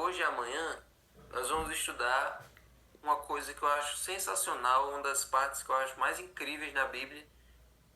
hoje e amanhã nós vamos estudar uma coisa que eu acho sensacional, uma das partes que eu acho mais incríveis na Bíblia,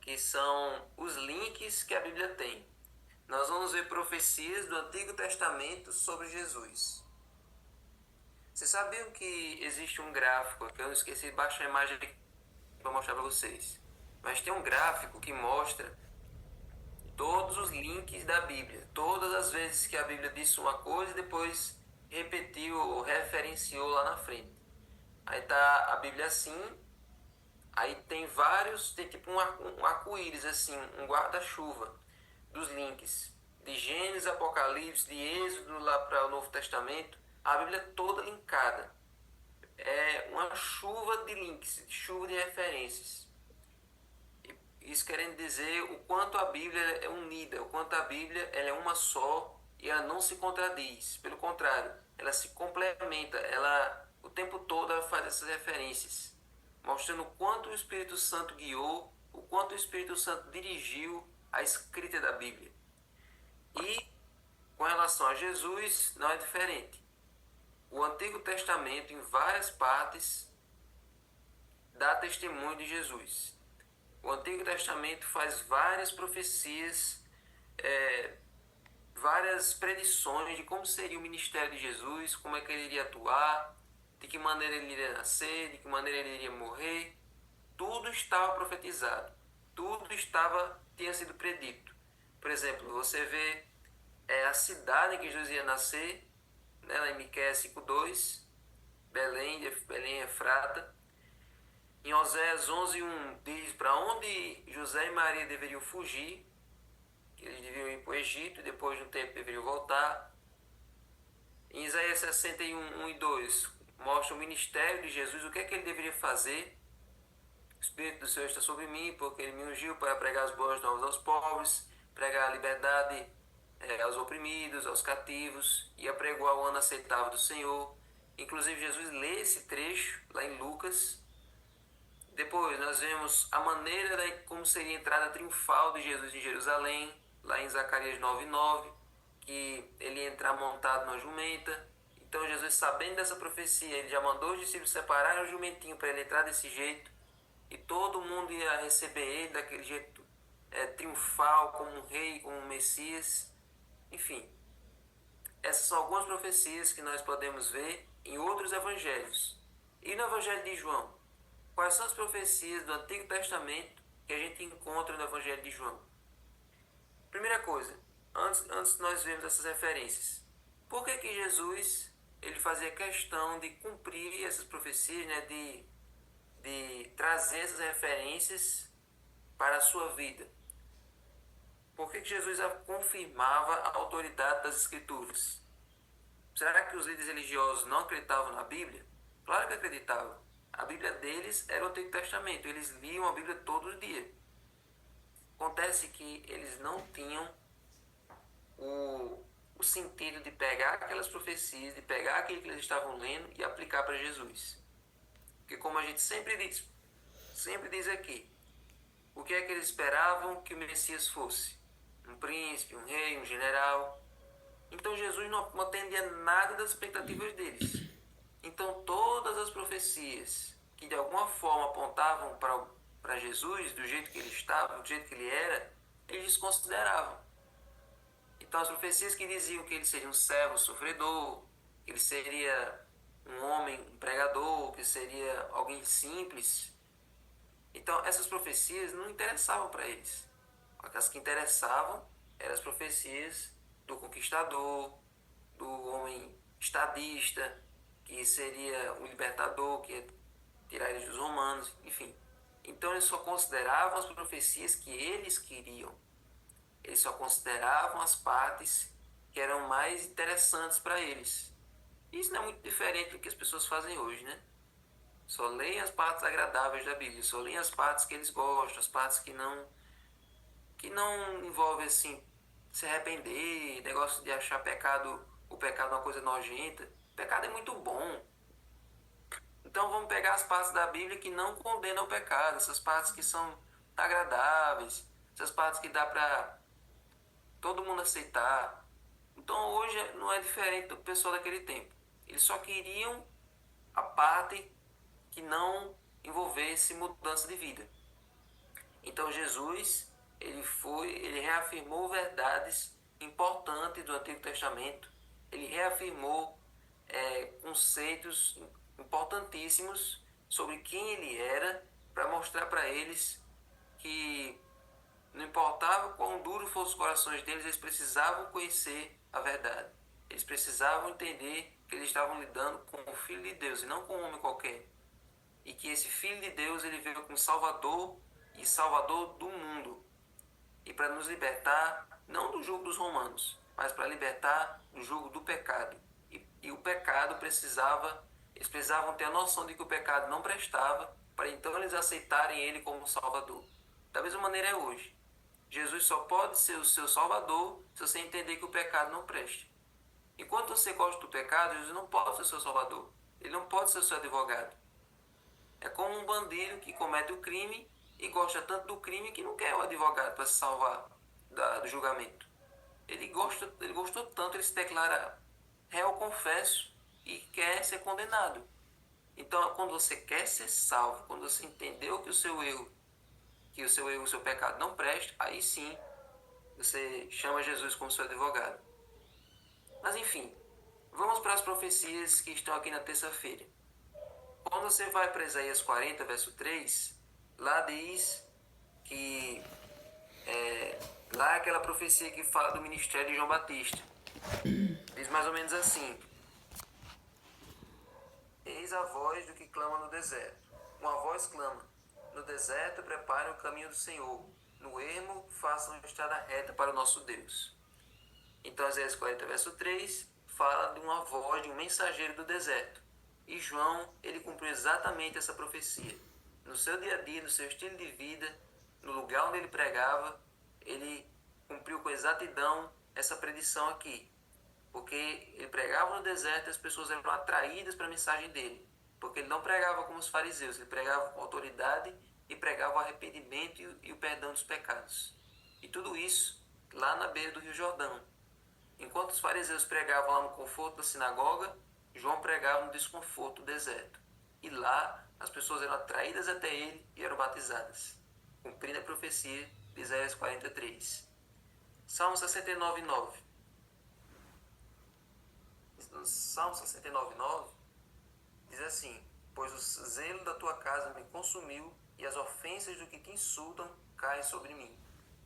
que são os links que a Bíblia tem. Nós vamos ver profecias do Antigo Testamento sobre Jesus. Vocês sabiam que existe um gráfico, que eu esqueci de baixar a imagem aqui para mostrar para vocês, mas tem um gráfico que mostra todos os links da Bíblia, todas as vezes que a Bíblia disse uma coisa e depois repetiu ou referenciou lá na frente. Aí tá a Bíblia assim, aí tem vários, tem tipo um arco-íris assim, um guarda-chuva dos links de Gênesis, Apocalipse, de Êxodo lá para o Novo Testamento, a Bíblia toda linkada. É uma chuva de links, chuva de referências. Isso querendo dizer o quanto a Bíblia é unida, o quanto a Bíblia ela é uma só e ela não se contradiz. Pelo contrário, ela se complementa, ela o tempo todo ela faz essas referências, mostrando o quanto o Espírito Santo guiou, o quanto o Espírito Santo dirigiu a escrita da Bíblia. E com relação a Jesus, não é diferente. O Antigo Testamento, em várias partes, dá testemunho de Jesus. O Antigo Testamento faz várias profecias, é, várias predições de como seria o ministério de Jesus, como é que ele iria atuar, de que maneira ele iria nascer, de que maneira ele iria morrer. Tudo estava profetizado, tudo tinha sido predito. Por exemplo, você vê a cidade em que Jesus ia nascer, né, lá em Miqueias 5:2, Belém Efrata. Em Oséias 11:1 diz para onde José e Maria deveriam fugir, que eles deviam ir para o Egito e depois de um tempo deveriam voltar. Em Isaías 61:1 e 2 mostra o ministério de Jesus, o que é que ele deveria fazer. O Espírito do Senhor está sobre mim, porque ele me ungiu para pregar as boas novas aos pobres, pregar a liberdade aos oprimidos, aos cativos, e apregoar o ano aceitável do Senhor. Inclusive Jesus lê esse trecho lá em Lucas. Depois nós vemos a maneira como seria a entrada triunfal de Jesus em Jerusalém, lá em Zacarias 9:9, que ele ia entrar montado numa jumenta. Então Jesus, sabendo dessa profecia, ele já mandou os discípulos separarem o jumentinho para ele entrar desse jeito, e todo mundo ia receber ele daquele jeito triunfal, como um rei, como um Messias. Enfim, essas são algumas profecias que nós podemos ver em outros evangelhos. E no Evangelho de João? Quais são as profecias do Antigo Testamento que a gente encontra no Evangelho de João? Primeira coisa, antes nós vemos essas referências. Por que Jesus ele fazia questão de cumprir essas profecias, né, de trazer essas referências para a sua vida? Por que Jesus confirmava a autoridade das Escrituras? Será que os líderes religiosos não acreditavam na Bíblia? Claro que acreditavam. A Bíblia deles era o Antigo Testamento. Eles liam a Bíblia todo dia. Acontece que eles não tinham o sentido de pegar aquelas profecias, de pegar aquilo que eles estavam lendo e aplicar para Jesus. Porque como a gente sempre diz aqui, o que é que eles esperavam que o Messias fosse? Um príncipe, um rei, um general. Então Jesus não atendia nada das expectativas deles. Então todas as profecias que de alguma forma apontavam para Jesus, do jeito que ele estava, do jeito que ele era, eles desconsideravam. Então as profecias que diziam que ele seria um servo sofredor, que ele seria um homem um pregador, que seria alguém simples, então essas profecias não interessavam para eles. As que interessavam eram as profecias do conquistador, do homem estadista, que seria o libertador, que ia tirar eles dos romanos, enfim. Então eles só consideravam as profecias que eles queriam. Eles só consideravam as partes que eram mais interessantes para eles. Isso não é muito diferente do que as pessoas fazem hoje, né? Só leem as partes agradáveis da Bíblia, só leem as partes que eles gostam, as partes que não envolvem assim se arrepender, negócio de achar o pecado uma coisa nojenta. O pecado é muito bom. Então vamos pegar as partes da Bíblia que não condenam o pecado, essas partes que são agradáveis, essas partes que dá para todo mundo aceitar. Então hoje não é diferente do pessoal daquele tempo. Eles só queriam a parte que não envolvesse mudança de vida. Então Jesus, ele reafirmou verdades importantes do Antigo Testamento. Ele reafirmou conceitos importantíssimos sobre quem ele era, para mostrar para eles que não importava quão duro fossem os corações deles, eles precisavam conhecer a verdade. Eles precisavam entender que eles estavam lidando com o Filho de Deus e não com um homem qualquer. E que esse Filho de Deus, ele veio como Salvador e Salvador do mundo. E para nos libertar, não do jugo dos romanos, mas para libertar do jugo do pecado. E o pecado eles precisavam ter a noção de que o pecado não prestava, para então eles aceitarem ele como Salvador. Da mesma maneira é hoje. Jesus só pode ser o seu Salvador se você entender que o pecado não presta. Enquanto você gosta do pecado, Jesus não pode ser o seu Salvador. Ele não pode ser o seu advogado. É como um bandido que comete o crime e gosta tanto do crime que não quer o advogado para se salvar do julgamento. Ele gostou tanto, ele se declara réu confesso e quer ser condenado. Então, quando você quer ser salvo, quando você entendeu que o seu pecado não presta, aí sim você chama Jesus como seu advogado. Mas enfim, vamos para as profecias que estão aqui na terça-feira. Quando você vai para Isaías 40, verso 3, lá diz que lá é aquela profecia que fala do ministério de João Batista. Diz mais ou menos assim: eis a voz do que clama no deserto. Uma voz clama: no deserto preparem o caminho do Senhor, no ermo façam uma estrada reta para o nosso Deus. Então Isaías 40, verso 3 fala de uma voz, de um mensageiro do deserto. E João, ele cumpriu exatamente essa profecia. No seu dia a dia, no seu estilo de vida, no lugar onde ele pregava, ele cumpriu com exatidão essa predição aqui. Porque ele pregava no deserto e as pessoas eram atraídas para a mensagem dele. Porque ele não pregava como os fariseus, ele pregava com autoridade e pregava o arrependimento e o perdão dos pecados. E tudo isso lá na beira do Rio Jordão. Enquanto os fariseus pregavam lá no conforto da sinagoga, João pregava no desconforto do deserto. E lá as pessoas eram atraídas até ele e eram batizadas, cumprindo a profecia de Isaías 43. Salmo 69, 9. No Salmo 69, 9 diz assim: pois o zelo da tua casa me consumiu e as ofensas do que te insultam caem sobre mim.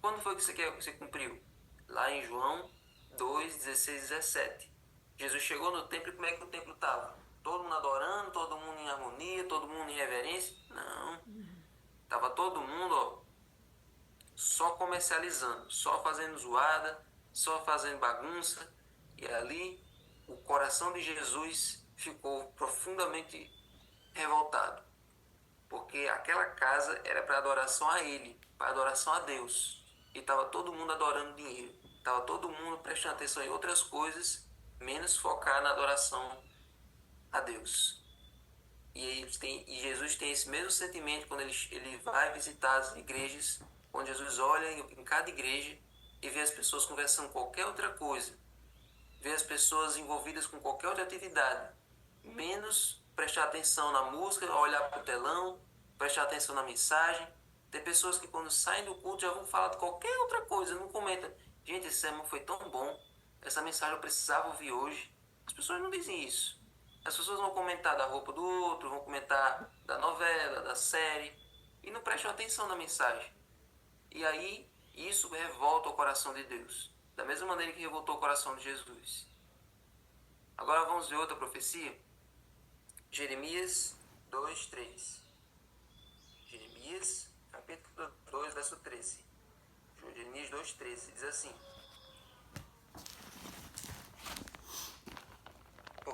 Quando foi que você cumpriu? Lá em João 2, 16, 17. Jesus chegou no templo e como é que o templo estava? Todo mundo adorando, todo mundo em harmonia, todo mundo em reverência? Não. Estava todo mundo só comercializando, só fazendo zoada, só fazendo bagunça. E ali o coração de Jesus ficou profundamente revoltado. Porque aquela casa era para adoração a ele, para adoração a Deus. E estava todo mundo adorando dinheiro. Estava todo mundo prestando atenção em outras coisas, menos focar na adoração a Deus. E Jesus tem esse mesmo sentimento quando ele vai visitar as igrejas, quando Jesus olha em cada igreja e vê as pessoas conversando qualquer outra coisa, vê as pessoas envolvidas com qualquer outra atividade, menos prestar atenção na música, olhar para o telão, prestar atenção na mensagem. Tem pessoas que quando saem do culto já vão falar de qualquer outra coisa, não comentam: gente, esse sermão foi tão bom, essa mensagem eu precisava ouvir hoje. As pessoas não dizem isso. As pessoas vão comentar da roupa do outro, vão comentar da novela, da série, e não prestam atenção na mensagem. E aí, isso revolta o coração de Deus, da mesma maneira que revoltou o coração de Jesus. Agora vamos ver outra profecia. Jeremias 2, 3. Jeremias, capítulo 2, verso 13. Jeremias 2, 13 diz assim: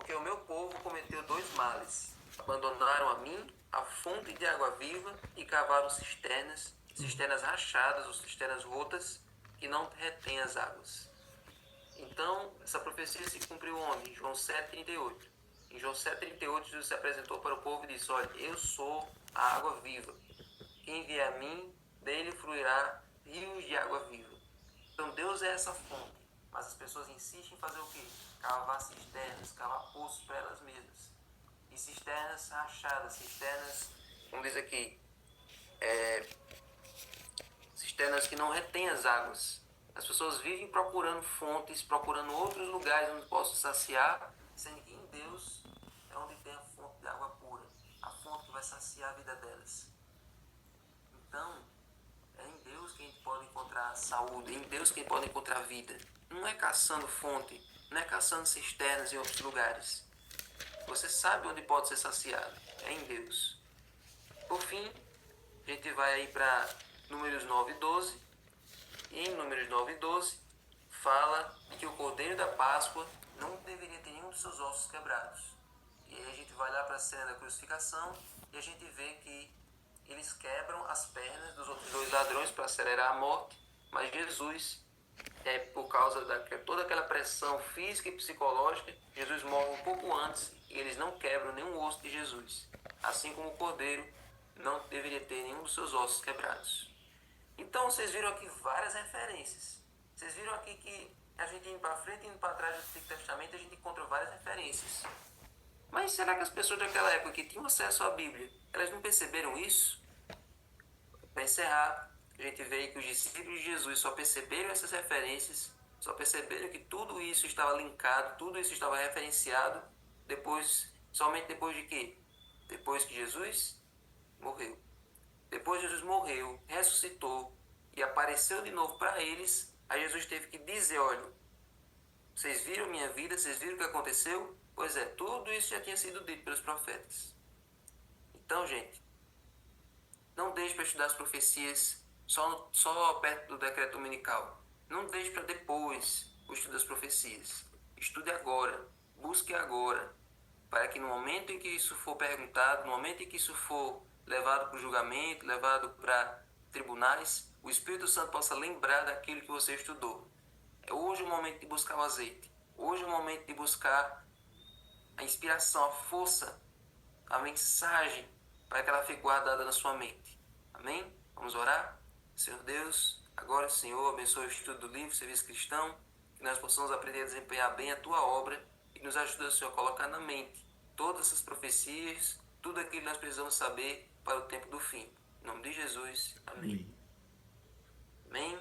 porque o meu povo cometeu dois males. Abandonaram a mim, a fonte de água viva, e cavaram cisternas rachadas ou cisternas rotas, que não retêm as águas. Então, essa profecia se cumpriu onde? Em João 7,38. Em João 7,38, Jesus se apresentou para o povo e disse: olha, eu sou a água viva. Quem vier a mim, dele fluirá rios de água viva. Então, Deus é essa fonte. Mas as pessoas insistem em fazer o quê? Cavar cisternas, cavar poços para elas mesmas. E cisternas rachadas, cisternas, como diz aqui, cisternas que não retêm as águas. As pessoas vivem procurando fontes, procurando outros lugares onde possam saciar, sendo que em Deus é onde tem a fonte de água pura, a fonte que vai saciar a vida delas. Então, é em Deus que a gente pode encontrar saúde, é em Deus que a gente pode encontrar vida. Não é caçando fonte, não é caçando cisternas em outros lugares. Você sabe onde pode ser saciado, é em Deus. Por fim, a gente vai aí para Números 9 e 12. E em Números 9 e 12 fala de que o Cordeiro da Páscoa não deveria ter nenhum dos seus ossos quebrados. E aí a gente vai lá para a cena da crucificação e a gente vê que eles quebram as pernas dos outros dois ladrões para acelerar a morte, mas Jesus, por causa de toda aquela pressão física e psicológica, Jesus morre um pouco antes e eles não quebram nenhum osso de Jesus. Assim como o Cordeiro não deveria ter nenhum dos seus ossos quebrados. Então, vocês viram aqui várias referências. Vocês viram aqui que a gente indo para frente e indo para trás do Antigo Testamento, a gente encontra várias referências. Mas será que as pessoas daquela época que tinham acesso à Bíblia, elas não perceberam isso? Para encerrar, a gente vê que os discípulos de Jesus só perceberam essas referências, só perceberam que tudo isso estava linkado, tudo isso estava referenciado, somente depois de quê? Depois que Jesus morreu. Depois Jesus morreu, ressuscitou e apareceu de novo para eles, aí Jesus teve que dizer, olha, vocês viram minha vida, vocês viram o que aconteceu? Pois é, tudo isso já tinha sido dito pelos profetas. Então, gente, não deixe para estudar as profecias só perto do decreto dominical. Não deixe para depois o estudo das profecias. Estude agora, busque agora, para que no momento em que isso for perguntado, no momento em que isso for levado para o julgamento, levado para tribunais, o Espírito Santo possa lembrar daquilo que você estudou. É hoje o momento de buscar o azeite. Hoje é o momento de buscar a inspiração, a força, a mensagem, para que ela fique guardada na sua mente. Amém? Vamos orar? Senhor Deus, agora, Senhor, abençoe o estudo do livro Serviço Cristão, que nós possamos aprender a desempenhar bem a Tua obra e nos ajude, Senhor, a colocar na mente todas essas profecias, tudo aquilo que nós precisamos saber para o tempo do fim. Em nome de Jesus. Amém. Amém.